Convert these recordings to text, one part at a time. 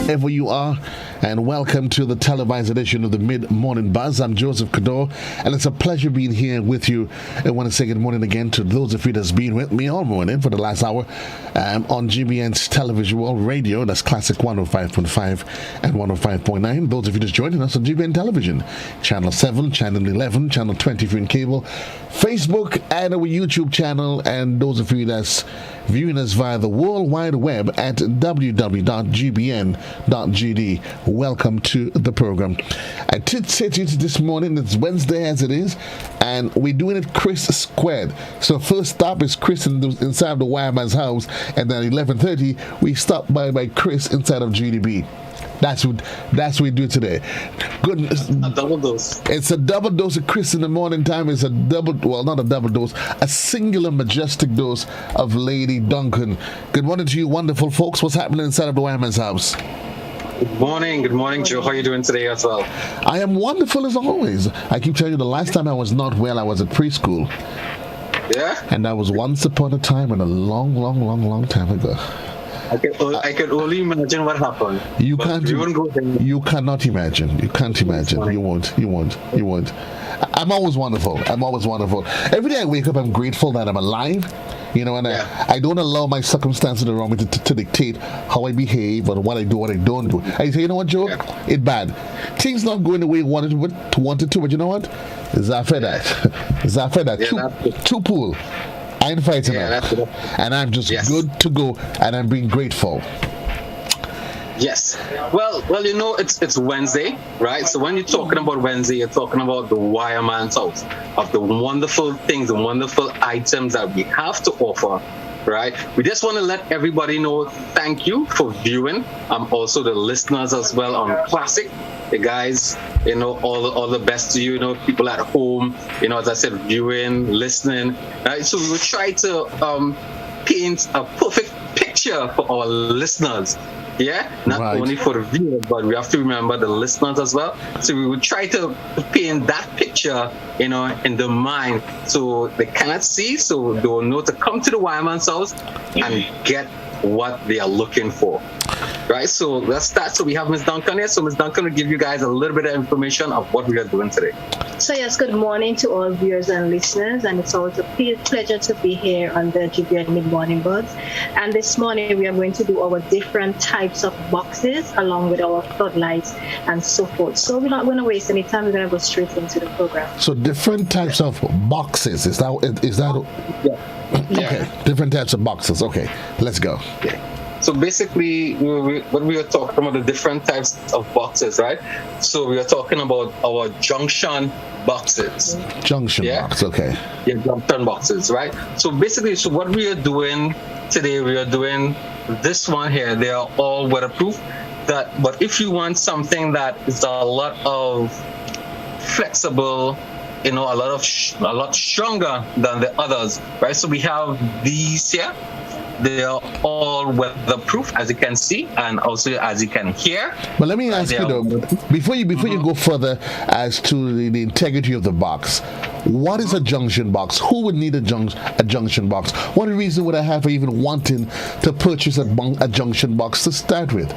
wherever you are, and welcome to the televised edition of the Mid-Morning Buzz. I'm Joseph Cadore, and it's a pleasure being here with you. I want to say good morning again to those of you that's been with me all morning for the last hour on GBN's Television World Radio. That's Classic 105.5 and 105.9. Those of you just joining us on GBN Television, Channel 7, Channel 11, Channel 23 in cable, Facebook, and our YouTube channel, and those of you that's viewing us via the World Wide Web at www.gbn.gd. Welcome to the program. I did say to you this morning, it's Wednesday as it is, and we're doing it Chris squared. So first stop is Chris inside the Wireman's house, and then at 11:30 we stop by Chris inside of GDB. That's what we do today. Good. A double dose. It's a double dose of Chris in the morning time. It's not a double dose, a singular majestic dose of Lady Duncan. Good morning to you, wonderful folks. What's happening inside of the Wireman's house? Good morning, Joe. How are you doing today as well? I am wonderful as always. I keep telling you, the last time I was not well, I was at preschool. Yeah? And that was once upon a time and a long time ago. I can only imagine what happened. You cannot imagine. You can't imagine. You won't. I'm always wonderful. Every day I wake up, I'm grateful that I'm alive. You know, and I don't allow my circumstances around me to dictate how I behave or what I do, what I don't do. I say, you know what, Joe? It's bad. Things not going the way you wanted to, but you know what? After that. Too pool. I ain't fighting that. And I'm just good to go, and I'm being grateful. Yes. Well, you know, it's Wednesday, right? So when you're talking about Wednesday, you're talking about the Wireman's house, of the wonderful things, the wonderful items that we have to offer, right? We just want to let everybody know, thank you for viewing. Also the listeners as well on Classic. The guys, you know, all the best to you, you know, people at home, you know, as I said, viewing, listening, right? So we will try to paint a perfect picture for our listeners. Yeah, not only for the viewers, but we have to remember the listeners as well. So we will try to paint that picture, you know, in the mind, so they cannot see, so they will know to come to the Wireman's house and get what they are looking for. Right, so let's start. So we have Ms. Duncan here. So Ms. Duncan will give you guys a little bit of information of what we are doing today. So yes, good morning to all viewers and listeners, and it's always a pleasure to be here on the GBN Mid-Morning Buzz. And this morning we are going to do our different types of boxes along with our floodlights and so forth. So we're not going to waste any time. We're going to go straight into the program. So different types of boxes. Is that? Yeah. Okay. Different types of boxes. Okay, let's go. Yeah. So basically, when we are talking about the different types of boxes, right? So we are talking about our junction boxes. Junction box, okay. Yeah, junction boxes, right? So basically, what we are doing today, we are doing this one here. They are all weatherproof. But if you want something that is a lot of flexible, you know, a lot stronger than the others, right? So we have these here. They are all weatherproof, as you can see, and also as you can hear. But let me ask you though, before you go further as to the integrity of the box, what is a junction box? Who would need a junction box? What reason would I have for even wanting to purchase a junction box to start with?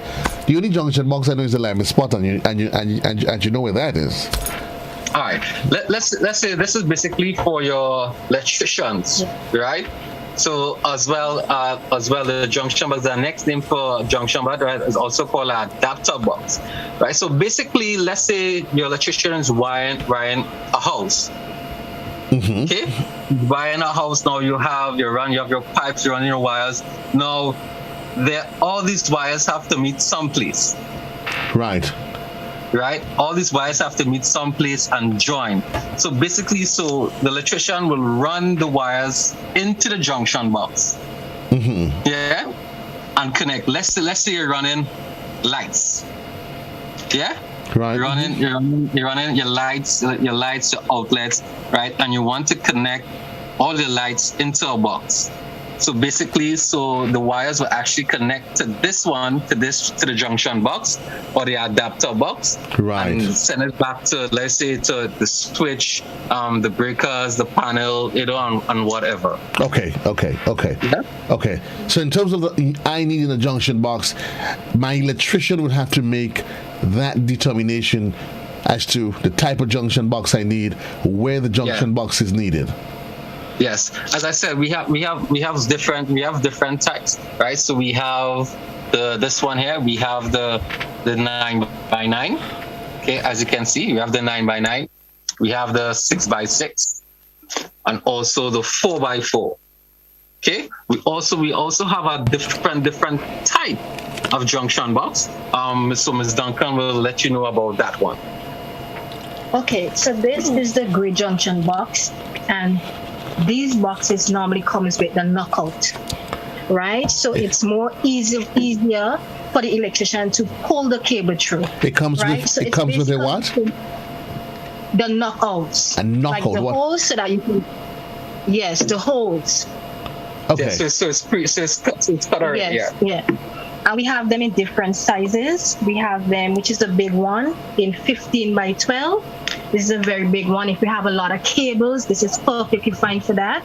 The only junction box I know is the Lime Spot, and you know where that is. All right, let's say this is basically for your electricians, right? So as well, the junction box, the next name for junction box, right, is also called an adapter box, right? So basically, let's say your electrician is wiring a house. Mm-hmm. Okay, wiring a house. Now you have your pipes, you're running your wires. Now, all these wires have to meet someplace. Right. All these wires have to meet someplace and join. So basically, the electrician will run the wires into the junction box. Mm-hmm. Yeah, and connect. Let's say you're running lights. Yeah. Right. You're running your lights, your outlets, right? And you want to connect all the lights into a box. So basically, so the wires will actually connect to this one, to the junction box or the adapter box, right, and send it back to, let's say, to the switch, the breakers, the panel, and whatever. Okay. Yeah? Okay. So in terms of I need a junction box, my electrician would have to make that determination as to the type of junction box I need, where the junction box is needed. Yes, as I said, we have different types, right? So we have this one here. We have the 9x9. Okay, as you can see, we have the 9x9. We have the 6x6, and also the 4x4. Okay, we also have a different type of junction box. So Ms. Duncan will let you know about that one. Okay, so this is the grid junction box, and these boxes normally comes with the knockout, right? So it's more easier for the electrician to pull the cable through. It comes right? with So it comes with a what? The knockouts. A knockout. Like the what? holes so that you can. Yes, the holes. Okay. Yeah, so it's cut already. Yes, yeah. And we have them in different sizes. We have them, which is the big one, in 15x12. This is a very big one. If you have a lot of cables, this is perfectly fine for that.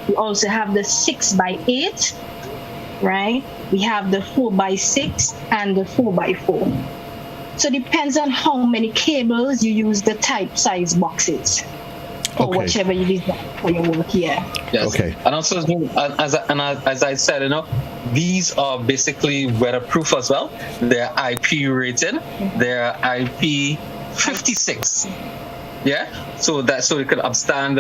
We also have the 6x8, right? We have the 4x6 and the 4x4. So it depends on how many cables you use the type size boxes. Or whichever you use for your work here. Yes. Okay. And also, as I said, these are basically weatherproof as well. They're IP rated. They're IP 56. Yeah. So it could upstand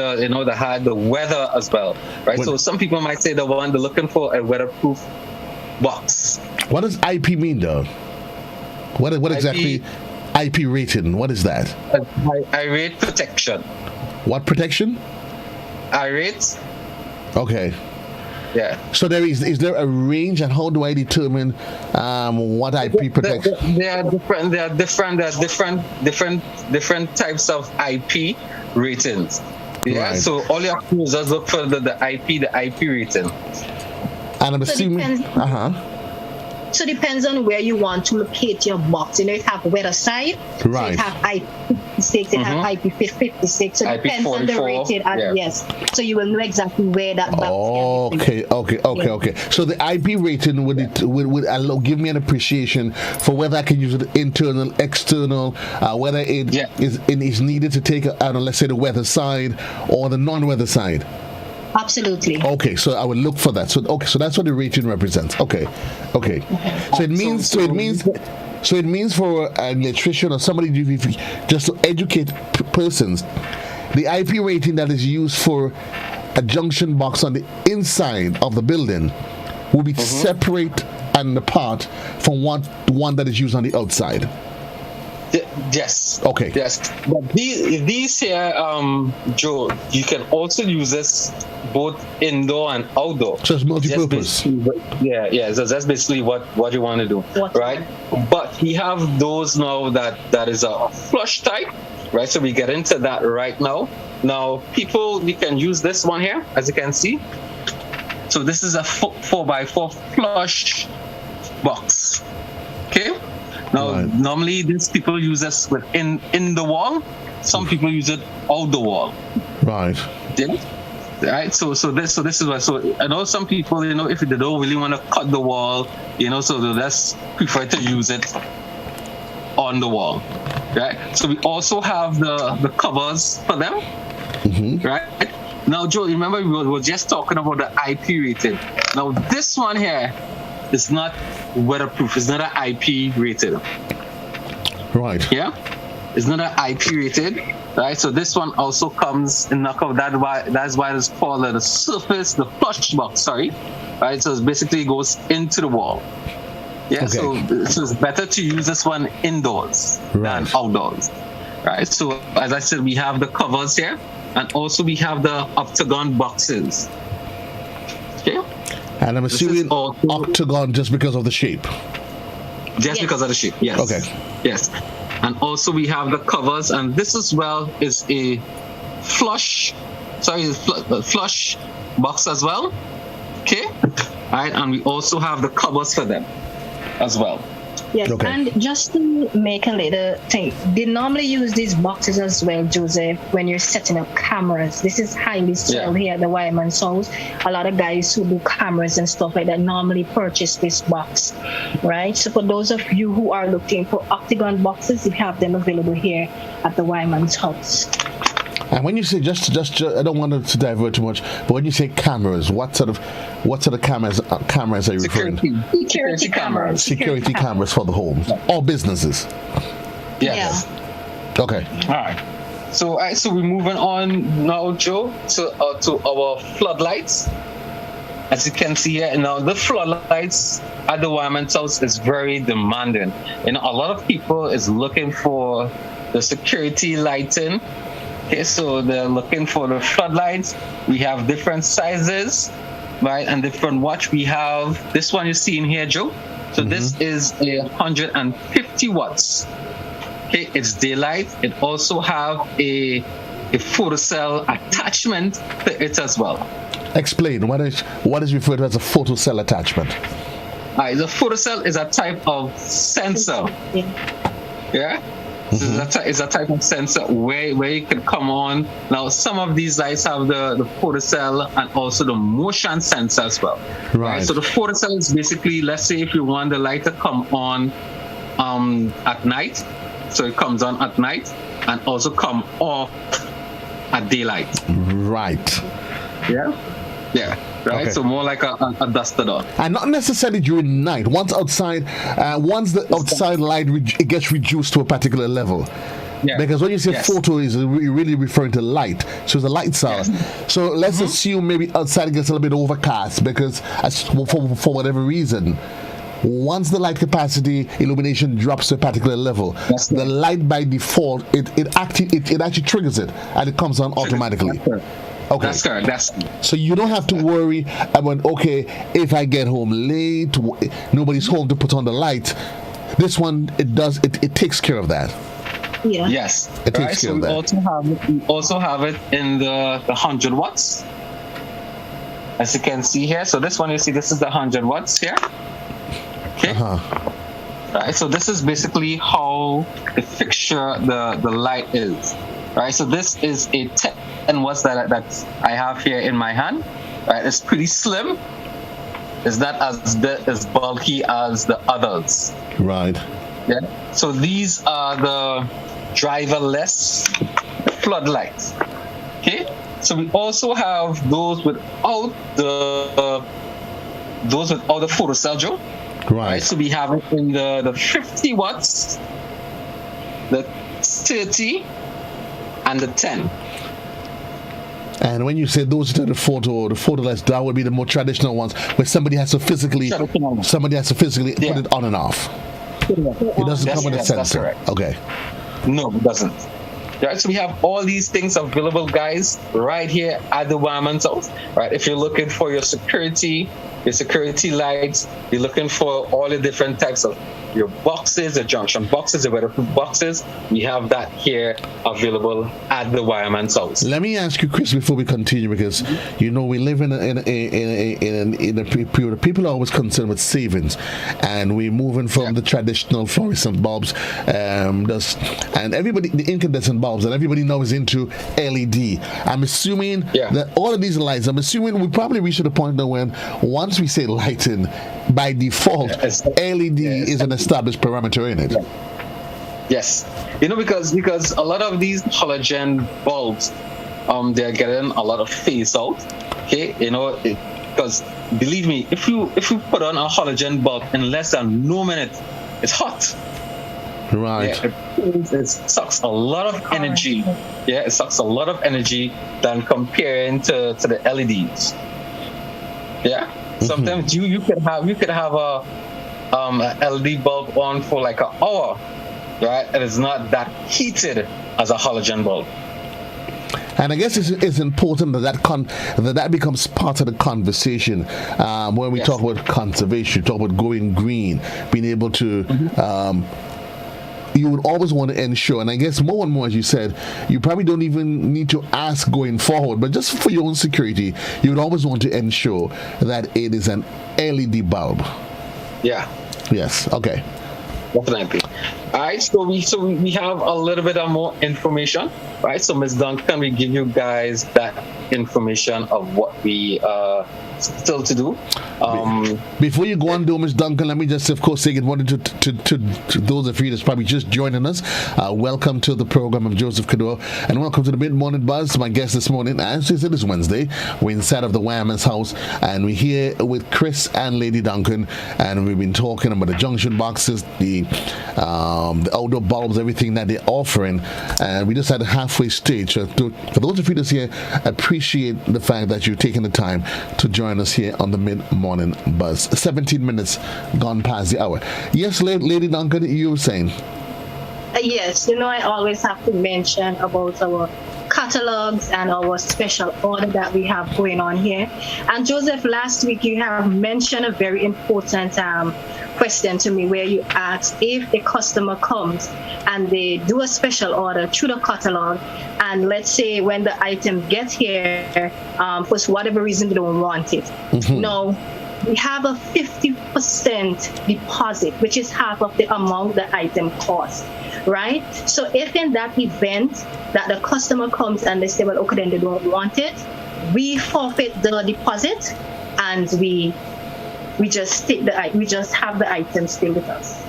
the weather as well, right? So some people might say they're looking for a weatherproof box. What does IP mean, though? What exactly IP rated? What is that? Irate protection. What protection? Irate. Okay. Yeah. So is there a range, and how do I determine what IP protection? There are different types of IP ratings. Yeah. Right. So all you have to do is just look for the IP rating. And I'm assuming. So it depends on where you want to locate your box. You have weather side. Right. So you have IP56, you have IP56. So it depends on the rated. Yes. So you will know exactly where that box is. Okay. So the IP rating would give me an appreciation for whether I can use it internal, external, whether it is needed to take, let's say, the weather side or the non-weather side. Absolutely. Okay, so I will look for that. So that's what the rating represents. Okay. So it means for an electrician or somebody just to educate persons, the IP rating that is used for a junction box on the inside of the building will be separate and apart from one that is used on the outside. Yes. Okay. Yes. But these here, Joe, you can also use this both indoor and outdoor. So it's multi-purpose. Yeah. So that's basically what you want to do, right? But we have those now that is a flush type, right? So we get into that right now. Now, we can use this one here, as you can see. So this is a 4x4 flush box. Okay. Now, normally these people use this in the wall. Some people use it out the wall. Right. Yeah. Right. So this is why. So I know some people, if they don't really want to cut the wall, so they just prefer to use it on the wall. Right. So we also have the covers for them. Right. Now, Joe, remember we were just talking about the IP rated. Now, this one here is not weatherproof. It's not an IP rated. Right. Yeah. It's not an IP rated. Right. So this one also comes in knockout. That's why it's called the surface, the flush box. Sorry. Right. So it basically goes into the wall. Yeah. Okay. So it's better to use this one indoors than outdoors. Right. So as I said, we have the covers here, and also we have the octagon boxes. Okay. And I'm assuming octagon just because of the shape. Just because of the shape, yes. Okay. Yes. And also we have the covers, and this as well is a flush box as well. Okay, right, and we also have the covers for them as well. Yes, Okay. and just to make a little thing, they normally use these boxes as well, Joseph, when you're setting up cameras. This is highly sold here at the Wireman Souls. A lot of guys who do cameras and stuff like that normally purchase this box, right? So for those of you who are looking for octagon boxes, we have them available here at the Wireman's house. And when you say just, I don't want to divert too much, but when you say cameras, what sort of cameras are you referring to? Security cameras. Security cameras for the home or businesses. Yes. Okay. All right. So we're moving on now, Joe, to our floodlights. As you can see here, now the floodlights at the Wireman's house is very demanding. You know, a lot of people is looking for the security lighting. Okay, so they're looking for the floodlights. We have different sizes, right, and different watts. We have this one you see in here, Joe. So this is 150 watts. Okay, it's daylight. It also have a photocell attachment to it as well. Explain what is referred to as a photocell attachment. The photocell is a type of sensor. Yeah. So it's a type of sensor where you can come on. Now, some of these lights have the photocell and also the motion sensor as well. Right. So the photocell is basically, let's say if you want the light to come on at night, so it comes on at night and also come off at daylight. Right. Yeah. Yeah. Right. Okay. So more like a duster dot. And not necessarily during night. Once the outside light it gets reduced to a particular level. Yeah. Because when you say photo, is really referring to light. So it's a light source. Yes. So let's assume maybe outside it gets a little bit overcast because for whatever reason, once the light capacity illumination drops to a particular level, the light by default it actually triggers it and it comes on automatically. Okay. That's correct. So you don't have to worry about, if I get home late, nobody's home to put on the light. This one, it takes care of that. Yeah. Yes. It takes care of that. We also have it in the 100 watts. As you can see here. So this one, you see, this is the 100 watts here. Okay. Right. So this is basically how the fixture, the light is. Right. So this is a 10 watts that I have here in my hand. Right. It's pretty slim. It's not as bulky as the others. Right. Yeah. So these are the driverless floodlights. Okay. So we also have those without the photocell, Joe. Right. So we have it in the 50 watts, the 30, and the 10. And when you say those are the photoless, that would be the more traditional ones where somebody has to physically put it on and off. It doesn't come with a sensor. Okay. No, it doesn't. Right, so we have all these things available, guys, right here at the Wireman's house. Right, if you're looking for your security lights, you're looking for all the different types of your boxes, the junction boxes, the weatherproof boxes, we have that here available at the Wireman's house. Let me ask you, Chris, before we continue, because we live in a period. People are always concerned with savings, and we're moving from the traditional fluorescent bulbs, and everybody, the incandescent bulbs, and everybody now is into LED. I'm assuming that all of these lights, we probably reached a point now when once we say lighting, by default, LED is an established parameter in it. Yes, because a lot of these halogen bulbs, they're getting a lot of phase out. Okay, because believe me, if you put on a halogen bulb in less than no minute, it's hot. Right. Yeah, it sucks a lot of energy. Yeah, it sucks a lot of energy than comparing to the LEDs. Yeah. Sometimes you could have a LED bulb on for like an hour, right? And it's not that heated as a halogen bulb. And I guess it's important that becomes part of the conversation when we talk about conservation, talk about going green, being able to you would always want to ensure, and I guess more and more, as you said, you probably don't even need to ask going forward, but just for your own security, you would always want to ensure that it is an LED bulb. Yeah. Yes. Okay. Definitely. All right. So we have a little bit of more information. Right. So Ms. Duncan, we give you guys that information of what we still to do. Before you go on, though, Ms. Duncan, let me just, of course, say good morning to those of you that's probably just joining us. Welcome to the program. I'm Joseph Cadore, and welcome to the Mid-Morning Buzz. My guest this morning, as it is Wednesday, we're inside of the Wireman's house, and we're here with Chris and Lady Duncan, and we've been talking about the junction boxes, the outdoor bulbs, everything that they're offering, and we just had a halfway stage. So for those of you that's here, appreciate the fact that you're taking the time to join us here on the Mid-Morning Buzz. 17 minutes gone past the hour. Yes, Lady Duncan, you were saying? Yes, I always have to mention about our catalogs and our special order that we have going on here. And Joseph, last week you have mentioned a very important question to me where you asked if a customer comes and they do a special order through the catalog, and let's say when the item gets here, for whatever reason they don't want it. No, we have a 50% deposit, which is half of the amount the item costs, right? So if in that event that the customer comes and they say, well, okay, then they don't want it, we forfeit the deposit and we just have the item stay with us.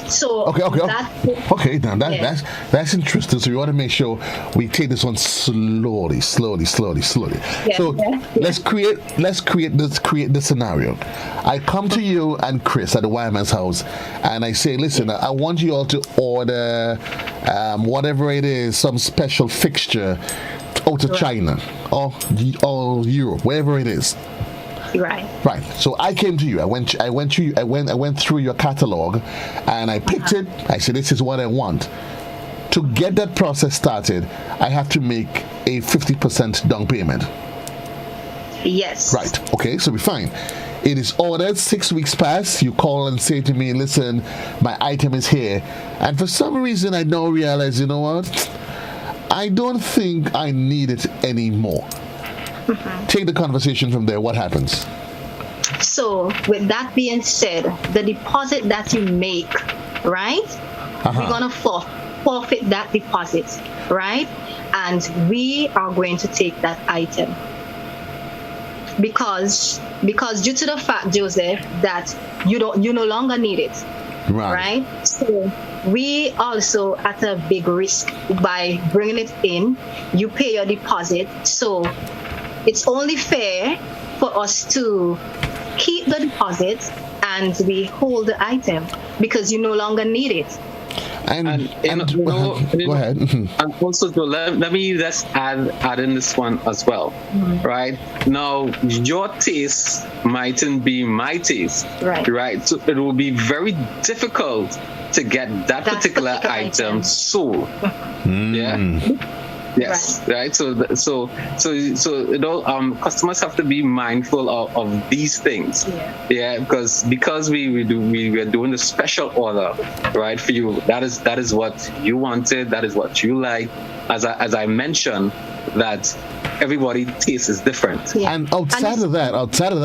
So okay. Now that's interesting. So we want to make sure we take this one slowly. Yeah, so let's create the scenario. I come to you and Chris at the Wireman's house, and I say, listen, I want you all to order whatever it is, some special fixture out of China or Europe, wherever it is. Right. So I came to you. I went through your catalog, and I picked it. I said, "This is what I want." To get that process started, I have to make a 50% down payment. Yes. Right. Okay. So we're fine. It is ordered. 6 weeks pass. You call and say to me, "Listen, my item is here," and for some reason I don't realize. You know what? I don't think I need it anymore. Take the conversation from there. What happens? So, with that being said, the deposit that you make, right? We're going to forfeit that deposit, right? And we are going to take that item. Because due to the fact, Joseph, that you no longer need it. Right? So we also at a big risk by bringing it in. You pay your deposit. So it's only fair for us to keep the deposit and we hold the item because you no longer need it. And go ahead. And also, let me just add in this one as well, right? Now, your taste mightn't be my taste, right? So it will be very difficult to get that particular item sold. Yeah. Yes, right. So customers have to be mindful of these things. Yeah, because we're doing the special order, right, for you. That is what you wanted. That is what you like. As I mentioned, that everybody's taste is different. Yeah. And outside of that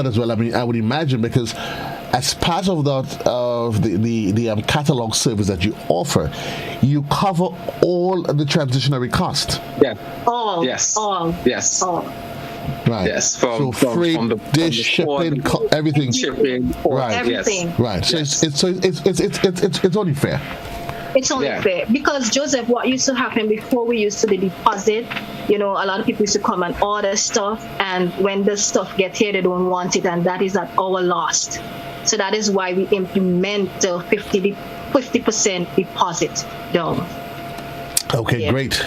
as well, I mean, I would imagine, because as part of that of the catalog service that you offer, you cover all the transitionary cost. Yeah. All. Yes. All. Yes. All. Right. Yes. From freight, dish, shipping, everything. Shipping. Right. Everything. Yes. Right. So it's only fair. It's only fair because, Joseph, what used to happen before we used to the deposit, a lot of people used to come and order stuff, and when the stuff gets here, they don't want it, and that is at our loss. So that is why we implement the 50% deposit down. Okay, great.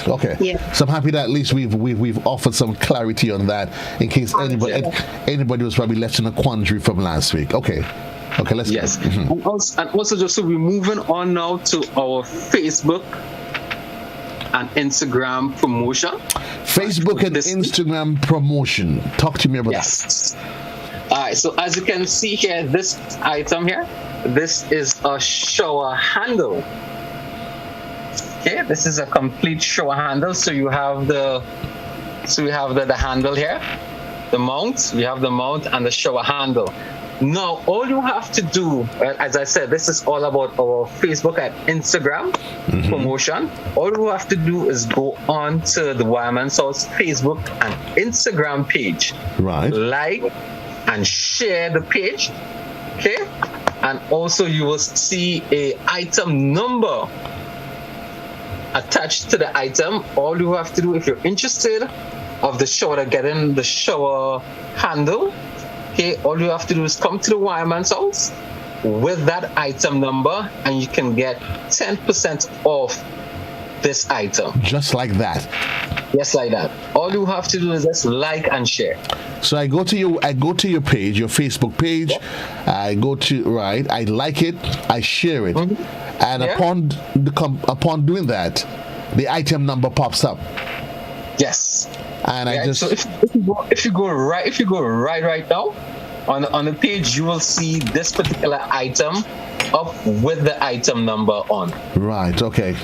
Okay. Yeah. So I'm happy that at least we've offered some clarity on that in case anybody was probably left in a quandary from last week. Okay, let's go. And also just so we're moving on now to our Facebook and Instagram promotion. Facebook and Instagram promotion. Talk to me about that. All right, so as you can see here, this item here, this is a shower handle, Okay, this is a complete shower handle. So you have the handle here, the mount. We have the mount and the shower handle. Now, all you have to do, as I said, this is all about our Facebook and Instagram promotion. All you have to do is go on to the Wireman's House Facebook and Instagram page. Right. Like and share the page. Okay. And also you will see a item number attached to the item. All you have to do, if you're interested of the shower, getting the shower handle, okay, all you have to do is come to the Wireman's House with that item number, and you can get 10% off this item. Just like that. Just like that. All you have to do is just like and share. So I go to your page, your Facebook page. Yeah. I go to I like it, I share it, and upon doing that, the item number pops up. Yes. And I just so if you go right now on the page, you will see this particular item up with the item number on. Right. Okay.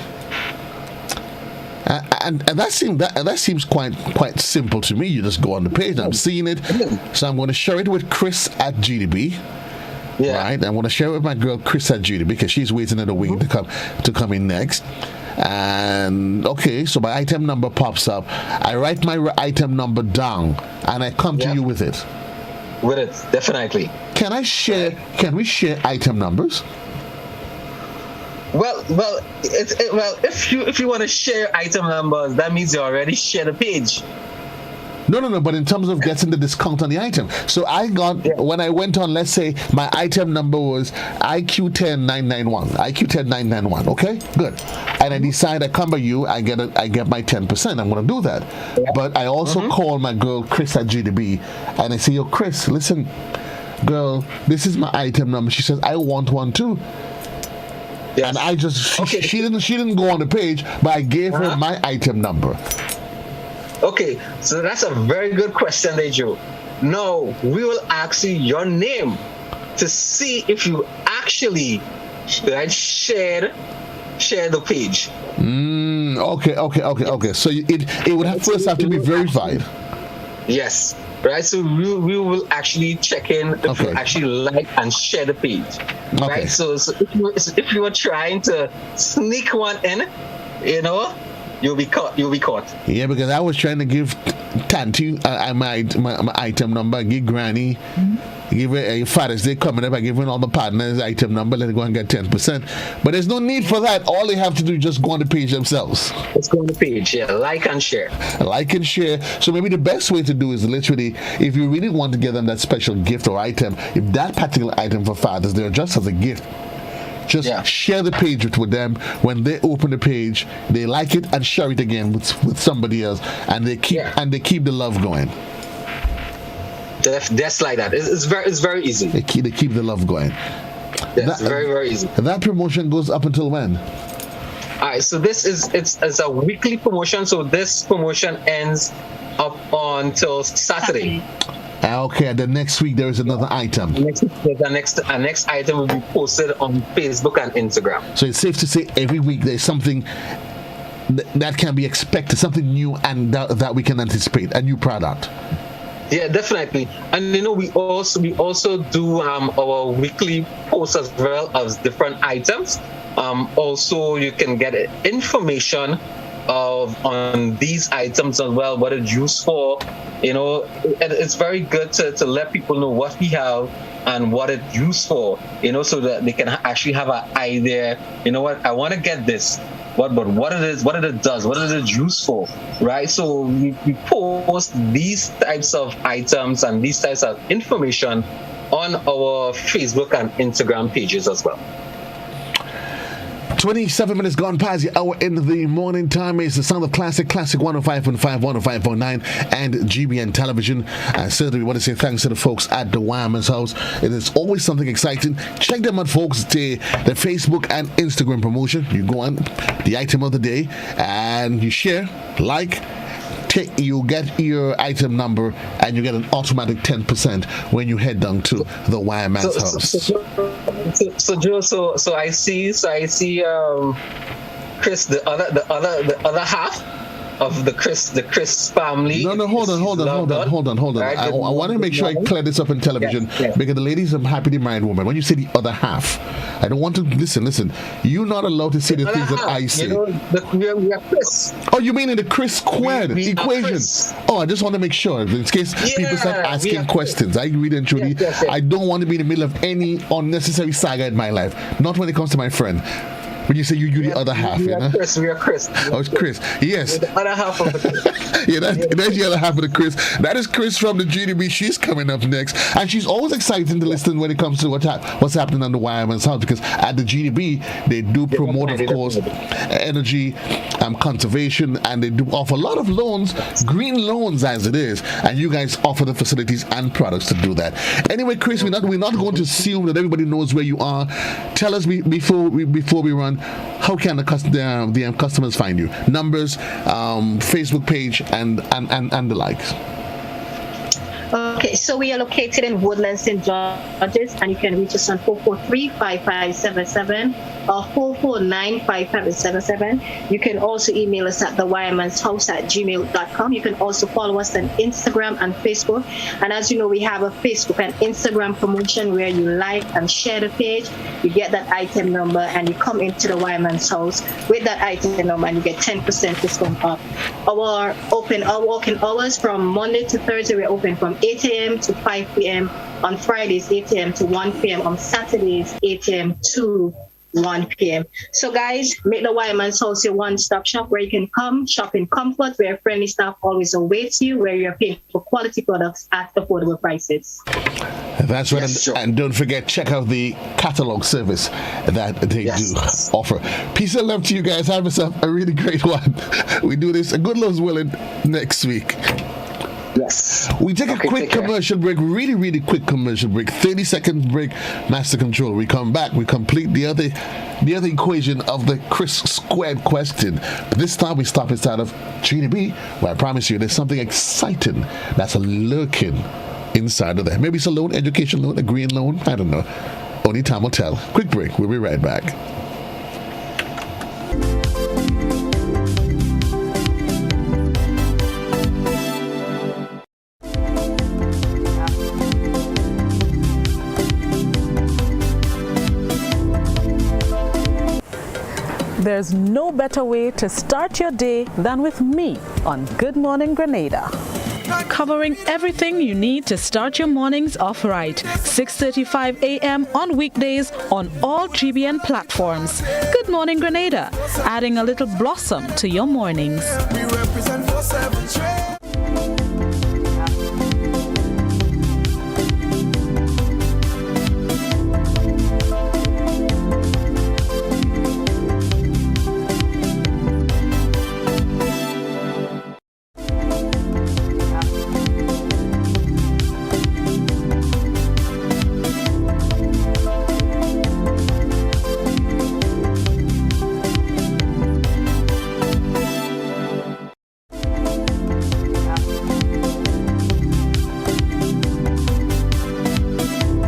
And that seems quite simple to me. You just go on the page. I'm seeing it, so I'm going to share it with Chris at GDB. Yeah. Right. I'm going to share it with my girl Chris at GDB because she's waiting in the wing to come in next. And okay, so my item number pops up. I write my item number down, and I come to you with it. With it, definitely. Can we share item numbers? Well, if you want to share item numbers, that means you already share the page. No, but in terms of getting the discount on the item. So I got, when I went on, let's say my item number was IQ10991, okay? Good. And I decide I come by you, I get my 10%. I'm going to do that. Yeah. But I also call my girl Chris at GDB, and I say, yo, Chris, listen, girl, this is my item number. She says, I want one too. Yes. And I just, she didn't go on the page, but I gave her my item number. Okay, so that's a very good question there, Joe. No, we will ask you your name to see if you actually share the page. Okay. So it would first have to be verified. Yes. Right. So we will actually check in if you actually like and share the page. Okay. Right. So if you were trying to sneak one in, you'll be caught. Yeah, because I was trying to give Tanti my item number, give Granny, give her Father's Day coming up, I give her all the partners item number, let her go and get 10%. But there's no need for that. All they have to do is just go on the page themselves. Let's go on the page, like and share. Like and share. So maybe the best way to do is literally, if you really want to get them that special gift or item, if that particular item for Father's Day or just as a gift, just share the page with them. When they open the page, they like it and share it again with somebody else, and they keep the love going. Just like that. It's very easy. They keep the love going. That's very, very easy. That promotion goes up until when? All right. So it's a weekly promotion. So this promotion ends up until Saturday. Okay, the next week there is another item. The next item will be posted on Facebook and Instagram. So it's safe to say every week there's something that can be expected, something new and that we can anticipate, a new product. Yeah, definitely. And we also do our weekly posts as well as different items. Also, you can get information on these items as well, what it's used for. It's very good to let people know what we have and what it's used for, so that they can actually have an idea. You know what, I want to get this. What it is, what it does, what is it used for, right? So we post these types of items and these types of information on our Facebook and Instagram pages as well. 27 minutes gone past the hour in the morning time. Is the sound of Classic 105.5, 105.9, and GBN Television. Certainly we want to say thanks to the folks at the Wireman's House. It is always something exciting. Check them out, folks. The Facebook and Instagram promotion. You go on the item of the day and you share, like, you get your item number and you get an automatic 10% when you head down to the Wireman's House. So Joe, so I see Chris, the other half of the Chris family. No, hold on. Right? I want to make sure I clear this up in television because the ladies are happily married woman. When you say the other half, I don't want to listen. You're not allowed to say the things that I say. We are Chris. Oh, you mean in the Chris squared equation? Chris. Oh, I just want to make sure in case people start asking questions. I really and truly, I don't want to be in the middle of any unnecessary saga in my life. Not when it comes to my friend. When you say you're the other half, we are Chris. Oh, it's Chris. Yes. We're the other half of the Chris. That's the other half of the Chris. That is Chris from the GDB. She's coming up next. And she's always excited to listen when it comes to what's happening on the Wireman's house, because at the GDB, they do promote, of course, energy conservation, and they do offer a lot of loans, green loans as it is, and you guys offer the facilities and products to do that. Anyway, Chris, we're not going to assume that everybody knows where you are. Tell us before we run, how can the customers find you? Numbers, Facebook page, and the likes. Okay, so we are located in Woodlands, St. George's, and you can reach us on 443-5577 or 449-5577. You can also email us at thewireman'shouse@gmail.com. You can also follow us on Instagram and Facebook. And as you know, we have a Facebook and Instagram promotion where you like and share the page. You get that item number and you come into the Wireman's house with that item number and you get 10% discount off. Our working hours from Monday to Thursday, we're open from 8 a.m. to 5 p.m. On Fridays, 8 a.m. to 1 p.m. On Saturdays, 8 a.m. to 1 p.m. So guys, make the Wireman's house your one-stop shop where you can come shop in comfort, where friendly staff always awaits you, where you're paying for quality products at affordable prices. That's right. Yes, sure. And don't forget, check out the catalog service that they do offer. Peace and love to you guys. Have yourself a really great one. We do this, a good Love's willing, next week. Yes. We take a quick commercial break, really quick commercial break, 30-second break, master control. We come back, we complete the other equation of the Chris squared question. But this time we stop inside of GDB, where I promise you there's something exciting that's lurking inside of there. Maybe it's a loan, education loan, a green loan, I don't know. Only time will tell. Quick break, we'll be right back. There's no better way to start your day than with me on Good Morning Grenada. Covering everything you need to start your mornings off right. 6:35 a.m. on weekdays on all GBN platforms. Good Morning Grenada, adding a little blossom to your mornings. We represent 4/7 trade.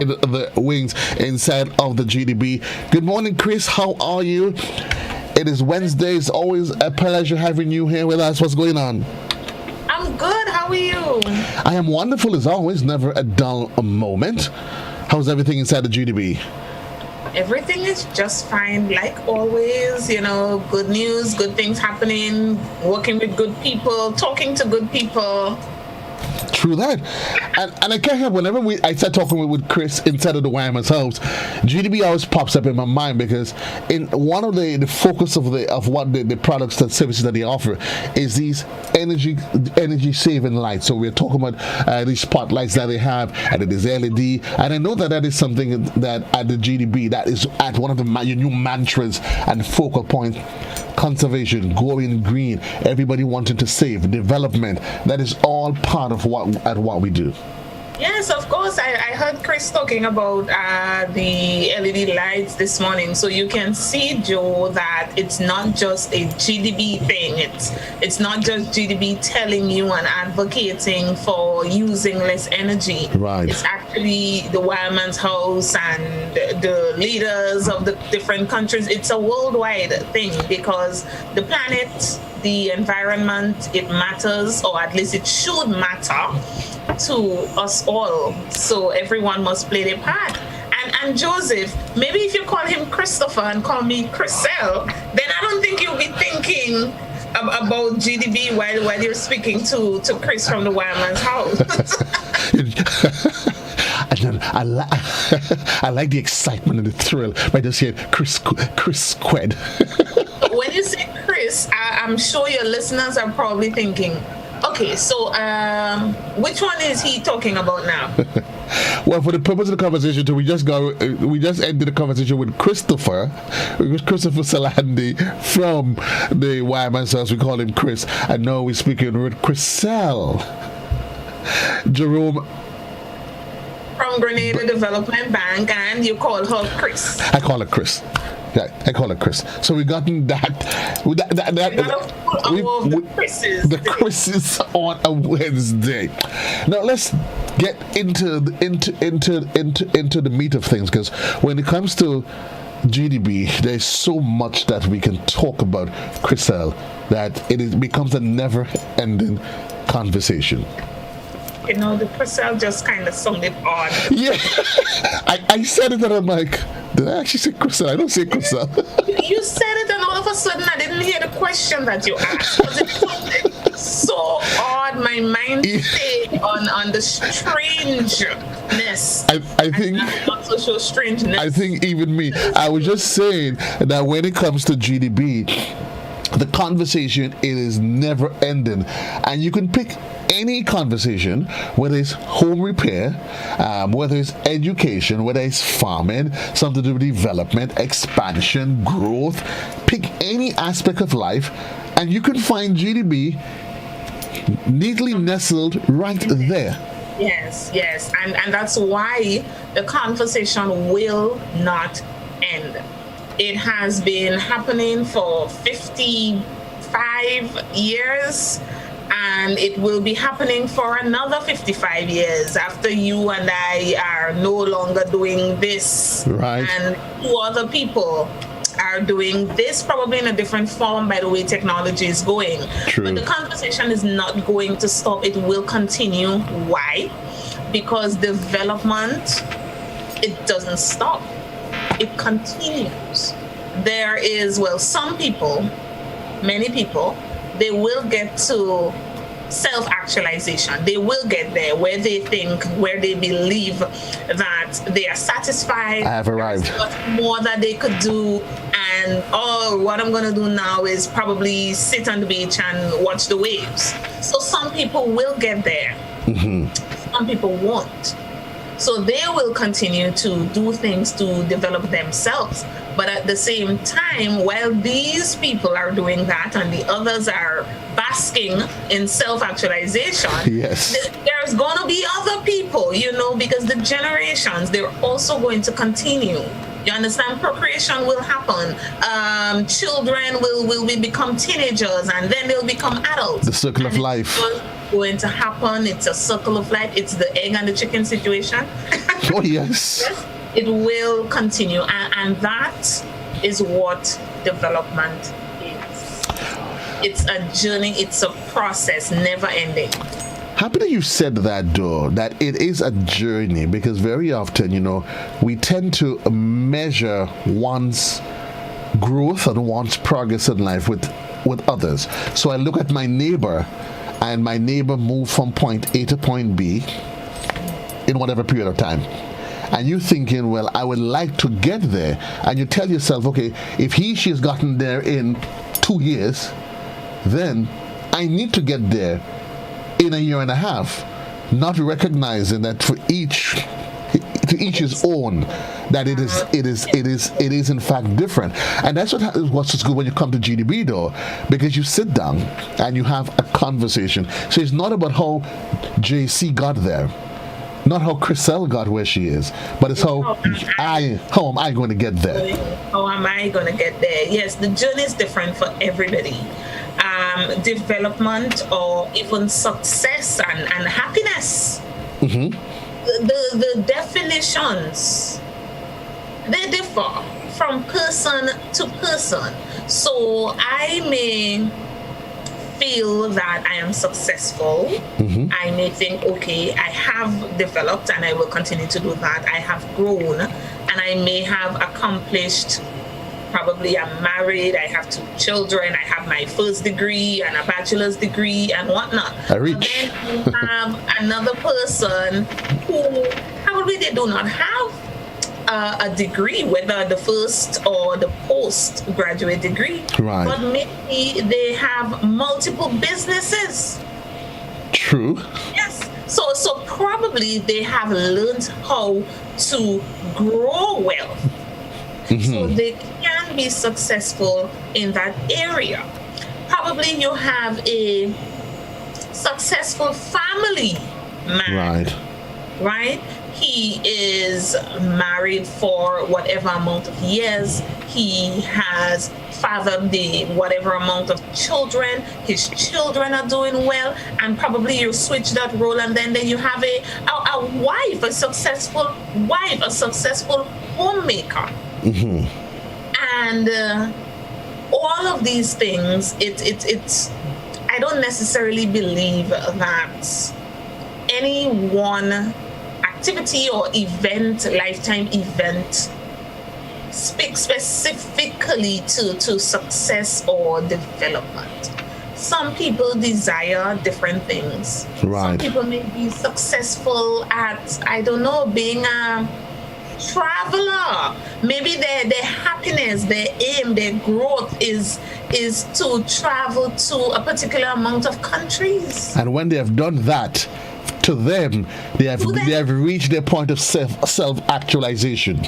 The wings inside of the GDB. Good morning, Chris. How are you? It is Wednesday. It's always a pleasure having you here with us. What's going on? I'm good. How are you? I am wonderful as always. Never a dull moment. How's everything inside the GDB? Everything is just fine, like always. You know, good news, good things happening, working with good people, talking to good people. True that. And I can't help whenever I start talking with Chris inside of the Wireman's house, GDB always pops up in my mind, because in one of the focus of what the products and services that they offer is these energy saving lights. So we're talking about these spotlights that they have, and it is LED. And I know that is something that at the GDB, that is at one of the your new mantras and focal points. Conservation, going green, everybody wanting to save, development. That is all part of what we do. Yes, of course. I heard Chris talking about the LED lights this morning. So you can see, Joe, that it's not just a GDB thing. It's not just GDB telling you and advocating for using less energy. Right. It's actually the Wireman's House and the leaders of the different countries. It's a worldwide thing because the planet, the environment, it matters, or at least it should matter to us all. So everyone must play their part. And Joseph, maybe if you call him Christopher and call me Chriselle, then I don't think you'll be thinking about GDB while you're speaking to Chris from the Wireman's House. I like the excitement and the thrill by just hearing Chris Squed. When you say Chris, I'm sure your listeners are probably thinking, okay, so which one is he talking about now? Well, for the purpose of the conversation, we just ended the conversation with Christopher Salandi from the Wireman's House. We call him Chris, and now we're speaking with Chriselle Jerome from Grenada Development Bank, and you call her Chris. I call her Chris. Yeah, I call her Chris. So we gotten that. The Chris's on a Wednesday. Now let's get into the meat of things, because when it comes to GDB, there's so much that we can talk about, Chriselle, that it becomes a never-ending conversation. You know, the Chriselle just kind of sounded odd. Yeah, I said it and I'm like, did I actually say Chriselle? I don't say Chriselle. You said it and all of a sudden I didn't hear the question that you asked. Because it sounded so odd. My mind stayed on the strangeness. I think not social strangeness. I think even me. I was just saying that when it comes to GDB, the conversation, it is never ending, and you can pick any conversation, whether it's home repair, whether it's education, whether it's farming, something to do with development, expansion, growth. Pick any aspect of life, and you can find GDB neatly nestled right there. Yes, and that's why the conversation will not end. It has been happening for 55 years, and it will be happening for another 55 years after you and I are no longer doing this. Right. And 2 other people are doing this, probably in a different form by the way technology is going. True. But the conversation is not going to stop. It will continue. Why? Because development, it doesn't stop. It continues. There is, some people, many people, they will get to self-actualization. They will get there where they believe that they are satisfied. I have arrived. There's much more that they could do, and what I'm going to do now is probably sit on the beach and watch the waves. So some people will get there. Mm-hmm. Some people won't. So they will continue to do things to develop themselves. But at the same time, while these people are doing that and the others are basking in self-actualization, yes, there's going to be other people, because the generations, they're also going to continue. You understand? Procreation will happen. Children will become teenagers, and then they'll become adults. The circle of life. Going to happen. It's a circle of life. It's the egg and the chicken situation. Oh, yes. It will continue. And that is what development is. It's a journey. It's a process, never ending. Happy that you said that, though, that it is a journey, because very often, we tend to measure one's growth and one's progress in life with others. So I look at my neighbor, and my neighbor moved from point A to point B in whatever period of time. And you're thinking, well, I would like to get there. And you tell yourself, okay, if she's gotten there in 2 years, then I need to get there in a year and a half, not recognizing that to each his own, that it is in fact different. And that's what's so good when you come to GDB, though, because you sit down and you have a conversation. So it's not about how JC got there. Not how Chriselle got where she is, but it's how am I going to get there? How am I going to get there? Yes, the journey is different for everybody. Development or even success and happiness. Mm-hmm. The definitions, they differ from person to person. So I may feel that I am successful. Mm-hmm. I may think, okay, I have developed and I will continue to do that. I have grown and I may have accomplished. Probably I'm married, I have 2 children, I have my first degree and a bachelor's degree and whatnot. I reach. And then you have another person who probably they do not have a degree, whether the first or the postgraduate degree. Right. But maybe they have multiple businesses. True. Yes. So probably they have learned how to grow wealth. Mm-hmm. So they can be successful in that area. Probably you have a successful family man. Right? He is married for whatever amount of years. He has fathered the whatever amount of children. His children are doing well, and probably you switch that role, and then you have a wife, a successful wife, a successful homemaker. Mm-hmm. And all of these things, it's I don't necessarily believe that any one activity or event, lifetime event, speaks specifically to success or development. Some people desire different things. Right. Some people may be successful at, I don't know, being a traveler. Maybe their happiness, their aim, their growth is to travel to a particular amount of countries. And when they have done that, to them, they have reached their point of self-actualization.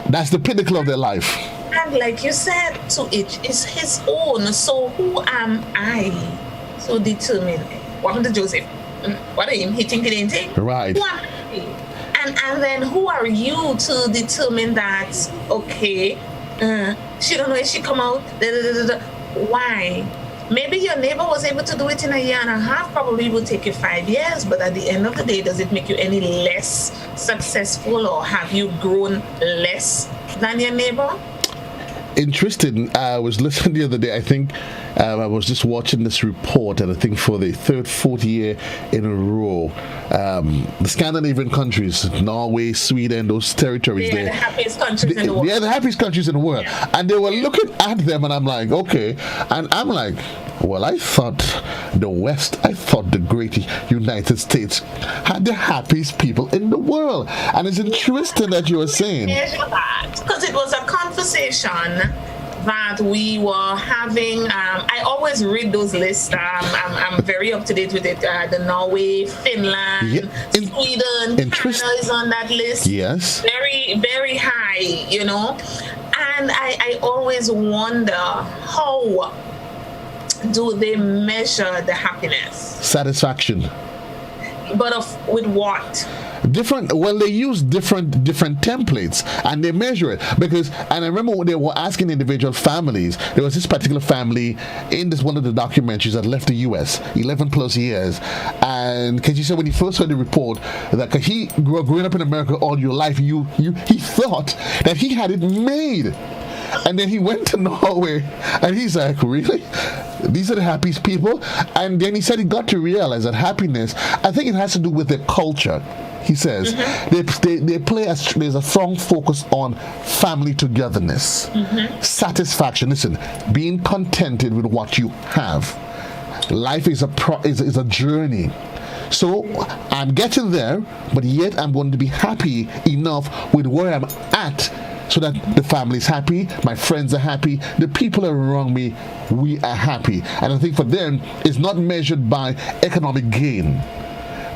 That's the pinnacle of their life. And like you said, to each is his own. So who am I to determine? What happened to Joseph? What are him? He think it ain't it? Right. Who am I? And then who are you to determine that, okay, she don't know if she come out, why? Maybe your neighbor was able to do it in a year and a half, probably will take you 5 years, but at the end of the day, does it make you any less successful, or have you grown less than your neighbor? Interesting. I was listening the other day, I think I was just watching this report, and I think for the 4th year in a row, the Scandinavian countries, Norway, Sweden, those territories, they're the happiest countries in the world. They're the happiest countries in the world. Yeah. And they were looking at them, and I'm like, okay. And I'm like, well, I thought the great United States had the happiest people in the world. And it's interesting that you were saying. Because it was a conversation that we were having. I always read those lists. I'm very up to date with it. The Norway, Finland, Sweden, Canada is on that list. Yes. Very, very high, you know. And I always wonder, how do they measure the happiness? Satisfaction. But with what? They use different templates, and they measure it, because, and I remember when they were asking individual families, there was this particular family in one of the documentaries that left the US 11 plus years, and because he said when he first heard the report that he growing up in America all your life, he thought that he had it made. And then he went to Norway, and he's like, really? These are the happiest people? And then he said he got to realize that happiness, I think it has to do with their culture. He says they there's a strong focus on family togetherness, satisfaction. Listen, being contented with what you have. Life is a journey. So I'm getting there, but yet I'm going to be happy enough with where I'm at, so that the family's happy, my friends are happy, the people around me, we are happy. And I think for them, it's not measured by economic gain,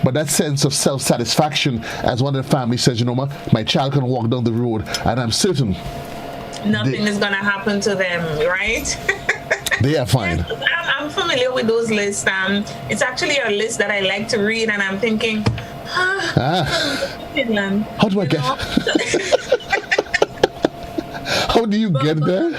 but that sense of self-satisfaction, as one of the families says, you know what, my child can walk down the road, and I'm certain nothing is going to happen to them, right? They are fine. I'm familiar with those lists. It's actually a list that I like to read, and I'm thinking, Finland. How do I get? How do you get there? No,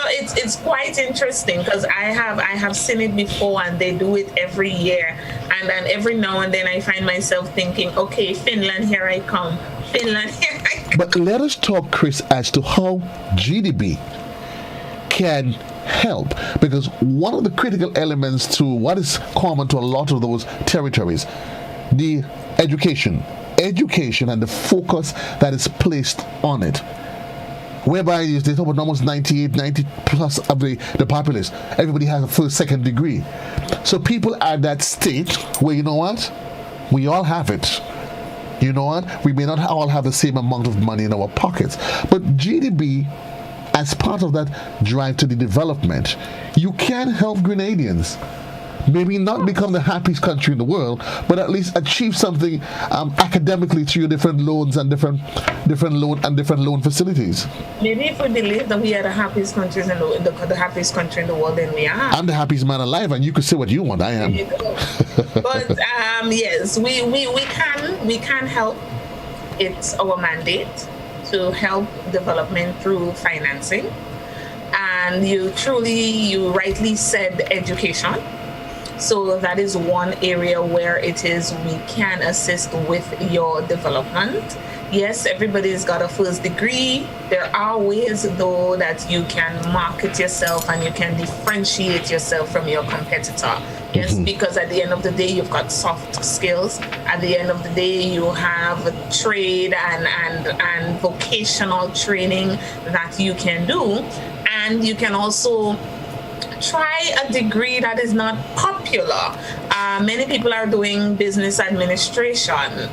it's quite interesting because I have seen it before, and they do it every year, and then every now and then I find myself thinking, okay, Finland, here I come. Finland, here I come. But let us talk, Chris, as to how GDB can help, because one of the critical elements to what is common to a lot of those territories, the education and the focus that is placed on it, whereby they talk about almost 90 plus of the populace, everybody has a first, second degree. So people are at that state where, you know what, we all have it. You know what, we may not all have the same amount of money in our pockets, but GDB, as part of that drive to the development, you can help Grenadians maybe not become the happiest country in the world, but at least achieve something academically through different loans and different loan facilities. Maybe if we believe that we are the happiest countries in the happiest country in the world, then we are. I'm the happiest man alive, and you can say what you want. I am. But yes, we can help. It's our mandate to help development through financing, and you rightly said education. So that is one area where it is we can assist with your development. Yes, everybody's got a first degree. There are ways though that you can market yourself and you can differentiate yourself from your competitor. Yes, because at the end of the day, you've got soft skills. At the end of the day, you have trade and vocational training that you can do. And you can also try a degree that is not popular. Many people are doing business administration.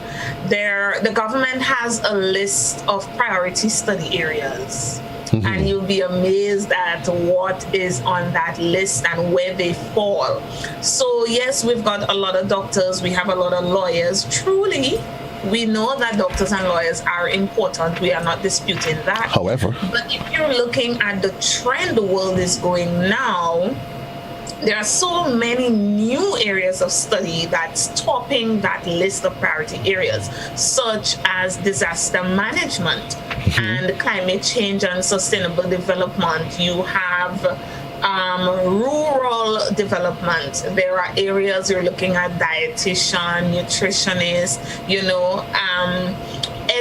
The government has a list of priority study areas. And you'll be amazed at what is on that list and where they fall. So yes, we've got a lot of doctors, we have a lot of lawyers. Truly, we know that doctors and lawyers are important. We are not disputing that. However, but if you're looking at the trend the world is going now, there are so many new areas of study that's topping that list of priority areas, such as disaster management and climate change and sustainable development. You have rural development. There are areas you're looking at: dietitian, nutritionist,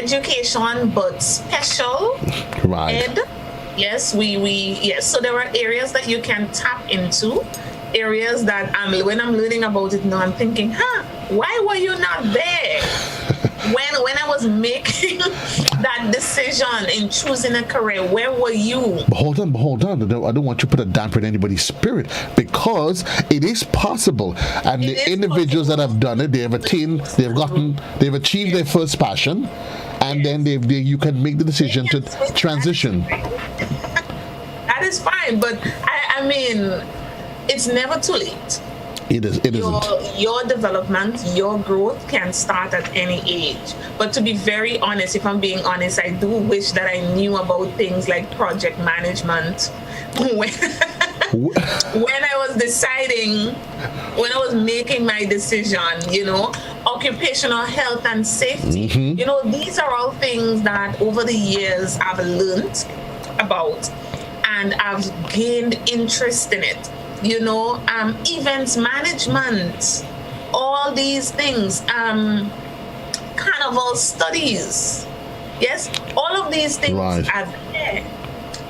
education, but special ed. Yes, yes. So there are areas that you can tap into. Areas that when I'm learning about it now, I'm thinking, why were you not there? When I was making that decision in choosing a career, where were you? But hold on. I don't want you to put a damper in anybody's spirit, because it is possible. And the individuals that have done it, they've achieved their first passion, and then you can make the decision to transition. That is fine, but I mean, it's never too late. It isn't. Your development, your growth can start at any age. But to be very honest, if I'm being honest, I do wish that I knew about things like project management when I was making my decision, occupational health and safety. These are all things that over the years I've learned about and I've gained interest in it. Events management, all these things, carnival studies. Yes, all of these things are there.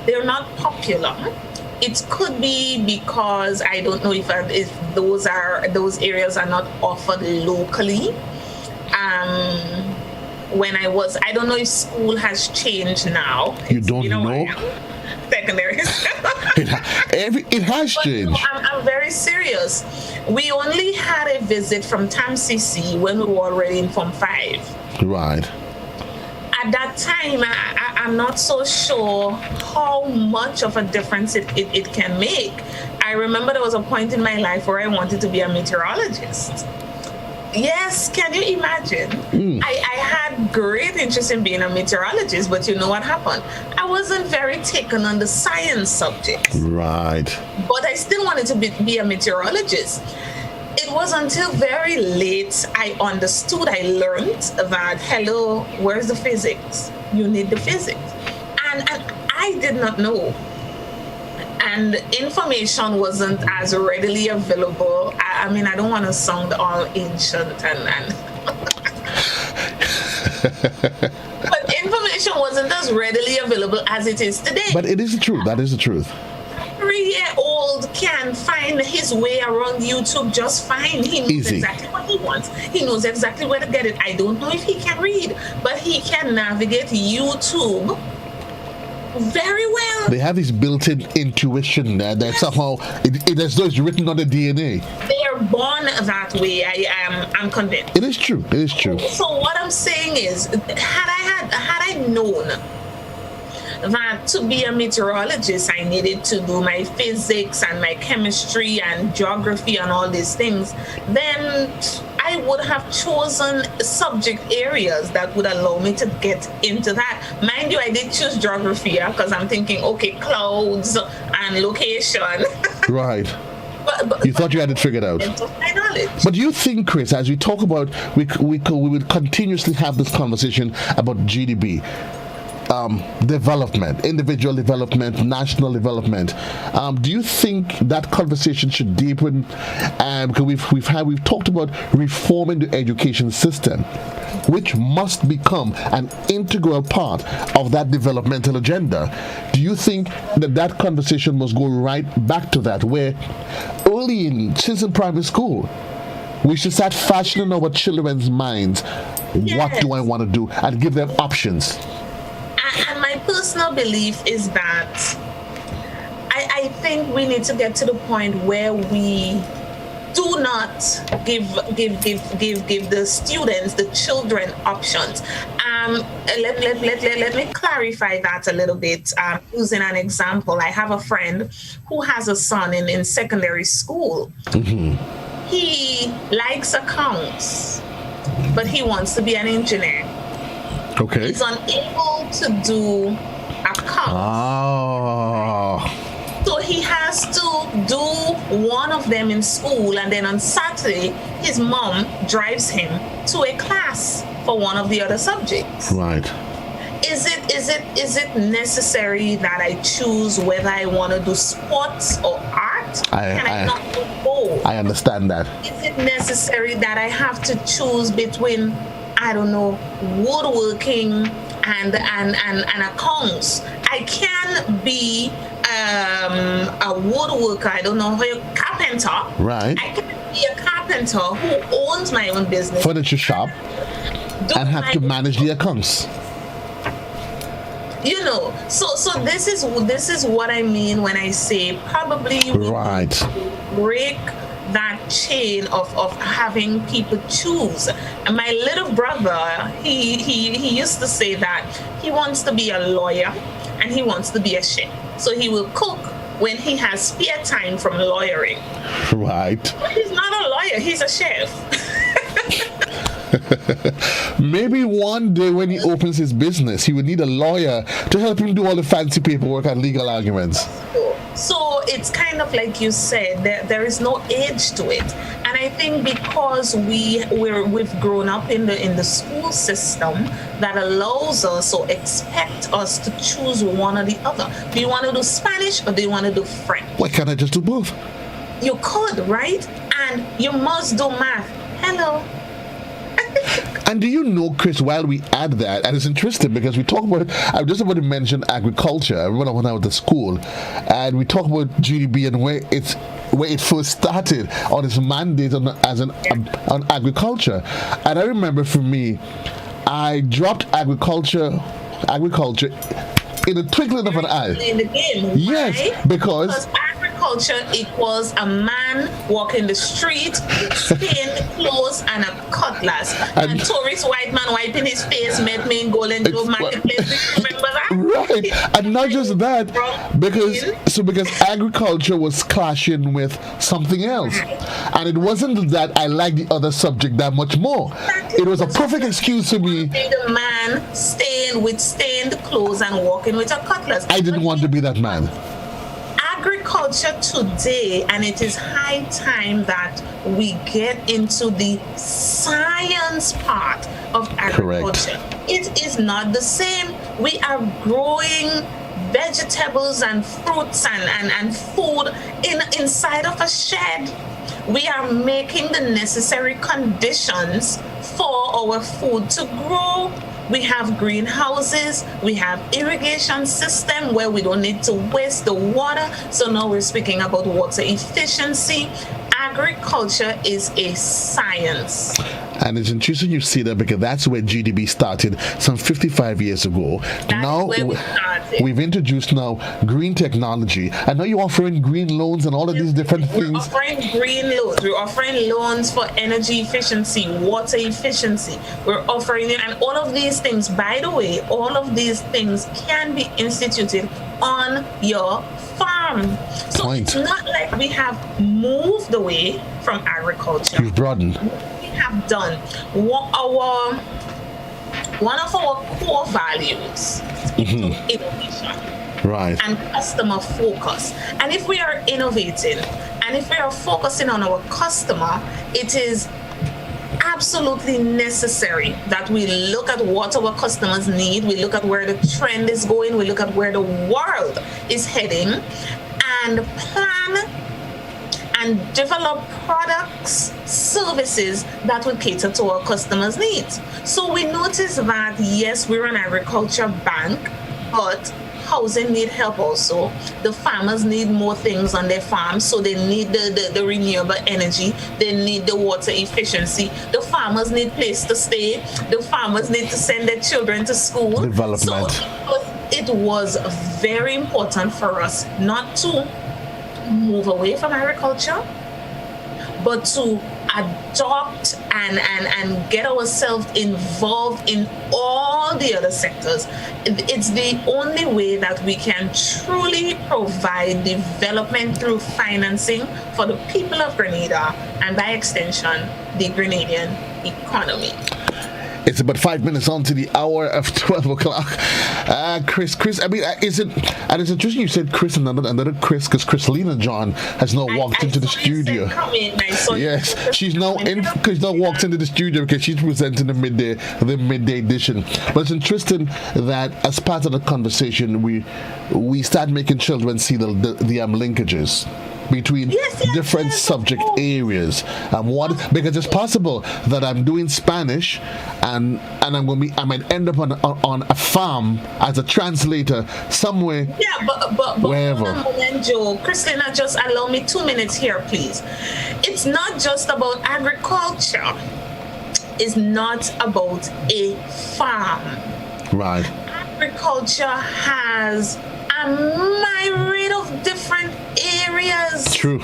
They're not popular. It could be because I don't know if those areas are not offered locally. I don't know if school has changed now. You don't know? Secondary. It has changed. I'm very serious. We only had a visit from TAMCC when we were already in Form 5. Right. At that time, I'm not so sure how much of a difference it can make. I remember there was a point in my life where I wanted to be a meteorologist. Yes, can you imagine? I had great interest in being a meteorologist, but you know what happened? I wasn't very taken on the science subject. Right. But I still wanted to be a meteorologist. It was until very late I understood, I learned that, hello, where's the physics? You need the physics. And I did not know. And information wasn't as readily available. I mean, I don't want to sound all ancient and but information wasn't as readily available as it is today. But it is the truth. That is the truth. 3-year-old can find his way around YouTube just fine. He knows exactly what he wants. He knows exactly where to get it. I don't know if he can read, but he can navigate YouTube very well. They have this built-in intuition that somehow it as though it's written on the DNA. They are born that way. I'm convinced. It is true. It is true. So what I'm saying is, had I known that to be a meteorologist I needed to do my physics and my chemistry and geography and all these things, then I would have chosen subject areas that would allow me to get into that. Mind you, I did choose geography because I'm thinking, okay, clouds and location. Right. But you thought you had it figured out. But do you think, Chris, as we talk about, we would continuously have this conversation about GDP, development, individual development, national development. Do you think that conversation should deepen? Because we've talked about reforming the education system, which must become an integral part of that developmental agenda. Do you think that conversation must go right back to that, where since in primary school, we should start fashioning our children's minds, what do I want to do, and give them options? And my personal belief is that I think we need to get to the point where we do not give the students, the children, options. Let me clarify that a little bit using an example. I have a friend who has a son in secondary school. Mm-hmm. He likes accounts, but he wants to be an engineer. Okay. He's unable to do accounts. Oh. So he has to do one of them in school, and then on Saturday, his mom drives him to a class for one of the other subjects. Right. Is it necessary that I choose whether I want to do sports or art? Can I not do both? I understand that. Is it necessary that I have to choose between, I don't know, woodworking and accounts? I can be a woodworker, I don't know, a carpenter. Right. I can be a carpenter who owns my own business. Furniture shop. And have to manage the accounts. You know, so this is what I mean when I say probably we right. break that chain of having people choose. And my little brother, he used to say that he wants to be a lawyer and he wants to be a chef. So he will cook when he has spare time from lawyering. Right. But he's not a lawyer, he's a chef. Maybe one day when he opens his business, he would need a lawyer to help him do all the fancy paperwork and legal arguments. So it's kind of like you said, there is no age to it. And I think because we've grown up in the school system that allows us or expect us to choose one or the other. Do you want to do Spanish or do you want to do French? Why can't I just do both? You could, right? And you must do math. Hello. And do you know, Chris, while we add that, and it's interesting because we talk about, I'm just about to mention agriculture. I remember when I was at school, and we talk about GDP and where it first started on its mandate on agriculture. And I remember for me, I dropped agriculture in a twinkling of an eye. In the game, yes, right? because agriculture equals a man walking the street with stained clothes and a cutlass. And tourist white man wiping his face met me in Golden Grove Marketplace. Remember that? Right. And not just that, because agriculture was clashing with something else. And it wasn't that I liked the other subject that much more. It was a perfect excuse for me. The man staying with stained clothes and walking with a cutlass. I didn't want to be that man. Agriculture agriculture today, and it is high time that we get into the science part of agriculture. Correct. It is not the same. We are growing vegetables and fruits and food inside of a shed. We are making the necessary conditions for our food to grow. We have greenhouses, we have irrigation system where we don't need to waste the water. So now we're speaking about water efficiency. Agriculture is a science. And it's interesting you see that, because that's where GDB started some 55 years ago. Now we've introduced now green technology. I know you're offering green loans and all of these different things. We're offering green loans. We're offering loans for energy efficiency, water efficiency. We're offering it, and all of these things, by the way, all of these things can be instituted on your farm. So it's not like we have moved away from agriculture. You've broadened. Have done one of our core values is innovation, right, and customer focus. And if we are innovating and if we are focusing on our customer, it is absolutely necessary that we look at what our customers need, we look at where the trend is going, we look at where the world is heading, and plan and develop products, services that will cater to our customers' needs. So we notice that, yes, we're an agriculture bank, but housing need help also. The farmers need more things on their farms, so they need the renewable energy, they need the water efficiency, the farmers need place to stay, the farmers need to send their children to school. Development. So it was very important for us not to move away from agriculture, but to adopt and get ourselves involved in all the other sectors. It's the only way that we can truly provide development through financing for the people of Grenada, and by extension, the Grenadian economy. It's about 5 minutes on to the hour of 12 o'clock. Chris, I mean, is it, and it's interesting you said Chris and another Chris, because Chrislina John has now walked into the studio. Yes, she's now walked into the studio because she's presenting the midday edition. But it's interesting that as part of the conversation, we start making children see the linkages between different subject areas, because it's possible that I'm doing Spanish and I might end up on a farm as a translator somewhere. Yeah, but wherever. Joe, Christina, just allow me 2 minutes here, please. It's not just about agriculture. It's not about a farm. Right. Agriculture has a myriad of different areas. True.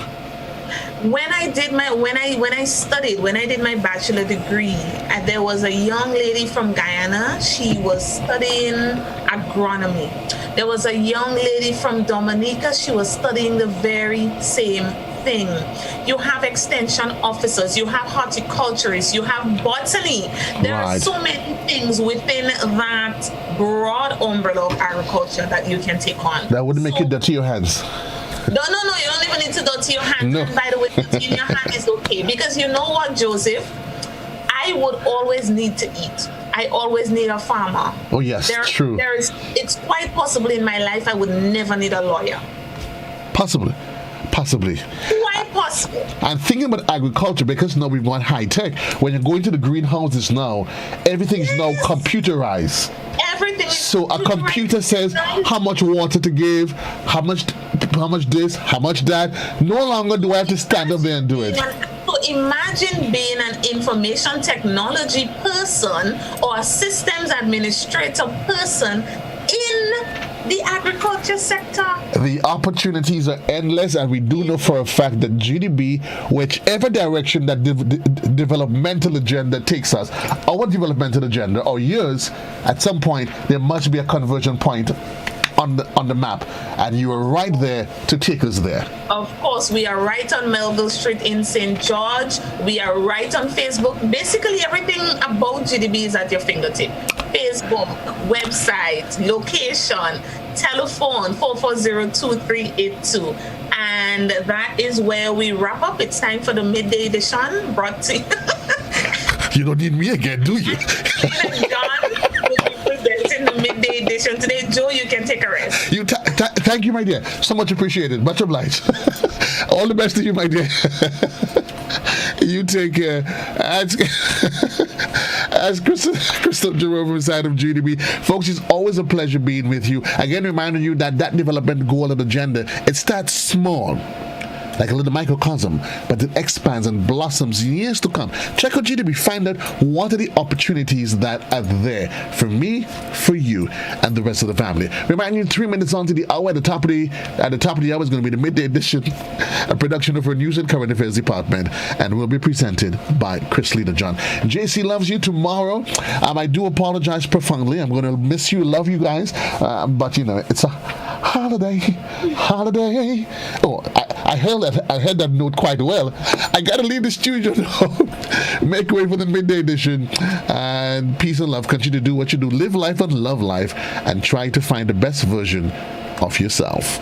When I did my bachelor degree, there was a young lady from Guyana. She was studying agronomy. There was a young lady from Dominica. She was studying the very same thing. You have extension officers, you have horticulturists, you have botany. There are so many things within that broad umbrella of agriculture that you can take on. That wouldn't make you dirty your hands. No, you don't even need to dirty your hands. No. And by the way, dirtying your hand is okay. Because you know what, Joseph? I would always need to eat. I always need a farmer. Oh, yes, true. It's quite possible in my life I would never need a lawyer. Possibly. Quite possible. I'm thinking about agriculture because now we've gone high tech. When you're going to the greenhouses now, everything is now computerized. Everything is so a computer says how much water to give, how much this, how much that. No longer do I have to stand up there and do it. So imagine being an information technology person or a systems administrator person in the agriculture sector. The opportunities are endless, and we do know for a fact that GDB, whichever direction that developmental agenda takes us, our developmental agenda, or yours, at some point, there must be a conversion point on the map, and you are right there to take us there. Of course, we are right on Melville Street in St. George. We are right on Facebook. Basically, everything about GDB is at your fingertip. Facebook, website, location, telephone 440-2382. And that is where we wrap up. It's time for the midday edition brought to you. You don't need me again, do you? John will be presenting the midday edition today. Joe, you can take a rest. Thank you, my dear. So much appreciated. Much obliged. All the best to you, my dear. You take care. As Crystal Jerome inside of GDB. Folks, it's always a pleasure being with you. Again, reminding you that development goal and agenda, it starts small, like a little microcosm, but it expands and blossoms in years to come. Check out GDB, find out what are the opportunities that are there for me, for you, and the rest of the family. Remind you, 3 minutes on to the hour. At the top of the hour is going to be the midday edition, a production of our News and Current Affairs Department, and will be presented by Chris Leader John. JC loves you tomorrow. I do apologize profoundly. I'm going to miss you, love you guys, but you know, it's a holiday. Oh, I heard that note quite well. I gotta leave the studio now. Make way for the midday edition, and peace and love. Continue to do what you do. Live life and love life, and try to find the best version of yourself.